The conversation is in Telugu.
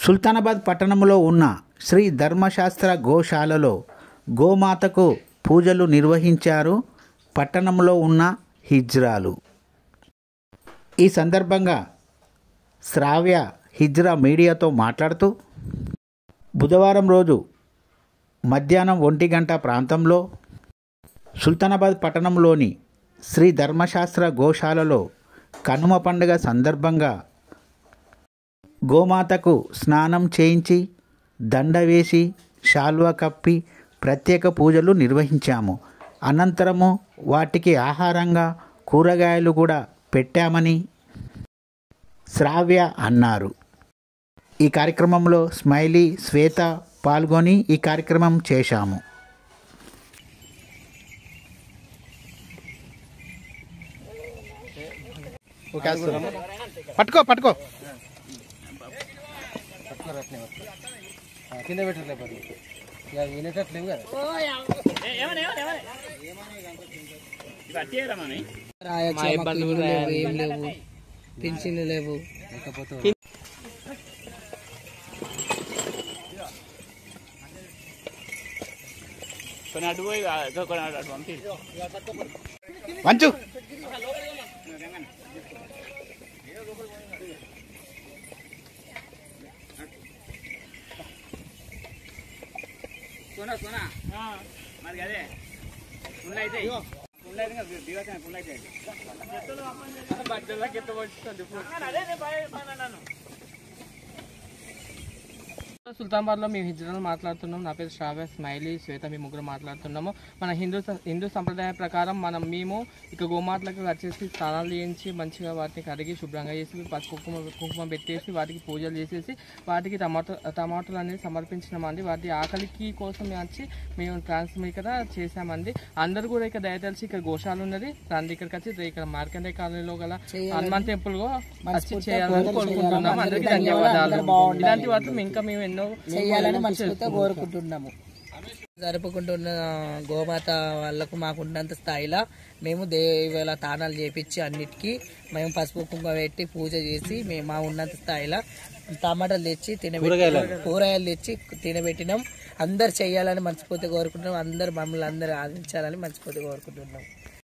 సుల్తానాబాద్ పట్టణంలో ఉన్న శ్రీ ధర్మశాస్త్ర గోశాలలో గోమాతకు పూజలు నిర్వహించారు పట్టణంలో ఉన్న హిజ్రాలు. ఈ సందర్భంగా శ్రావ్య హిజ్రా మీడియాతో మాట్లాడుతూ బుధవారం రోజు మధ్యాహ్నం 1 గంట ప్రాంతంలో సుల్తానాబాద్ పట్టణంలోని శ్రీ ధర్మశాస్త్ర గోశాలలో కనుమ పండుగ సందర్భంగా గోమాతకు స్నానం చేయించి దండ వేసి శాల్వా కప్పి ప్రత్యేక పూజలు నిర్వహించాము. అనంతరము వాటికి ఆహారంగా కూరగాయలు కూడా పెట్టామని శ్రావ్య అన్నారు. ఈ కార్యక్రమంలో స్మైలీ, శ్వేత పాల్గొని ఈ కార్యక్రమం చేశాము. పట్టుకో పట్టుకో కింద పెట్టట్లేదు వినేటట్లేవు కదా. ఏం లేవు, పింఛన్లు లేవు. మంచు మరి అదే అయితే సుల్తానాబాద్ లో మేము హిజ్రాలు మాట్లాడుతున్నాం. నా పేరు శ్రావ్య, స్మైలీ, శ్వేత, మేము ముగ్గురు మాట్లాడుతున్నాము. మన హిందూ సంప్రదాయం ప్రకారం మేము ఇక గోమాతలకు వచ్చేసి స్నానాలు చేయించి మంచిగా వాటిని కడిగి శుభ్రంగా చేసి పసుపు కుంకుమ పెట్టేసి వాటికి పూజలు చేసేసి వాటికి టమాటాలు అనేది సమర్పించినామండి. వాటి ఆకలికి కోసం వచ్చి మేము ట్రాన్స్మిట్ చేసామండి. అందరూ కూడా ఇక్కడ దయతలిసి ఇక్కడ గోశాల ఉన్నది, దాని ఇక్కడికి వచ్చి ఇక్కడ మార్కండే కాలనీలో గల హనుమాన్ టెంపుల్ వచ్చి చేయాలని కోరుకుంటున్నాము. అందరికీ ధన్యవాదాలు. ఇలాంటి వాటిని ఇంకా మేము ఎన్నో చేయాలని మనస్ఫూర్తిగా కోరుకుంటున్నాము. జరుపుకుంటున్న గోమాత వాళ్ళకు మాకున్నంత స్థాయిలో మేము దేవాల తానాలు చేపించి అన్నిటికీ మేము పసుపు కుంకుమ పెట్టి పూజ చేసి మేము మా ఉన్నంత స్థాయిలో టమాటాలు తెచ్చి కూరగాయలు తెచ్చి తినబెట్టినాం. అందరు చేయాలని మనస్ఫూర్తిగా కోరుకుంటున్నాం. అందరు మమ్మల్ని అందరూ ఆదించాలని మనస్ఫూర్తిగా కోరుకుంటున్నాం.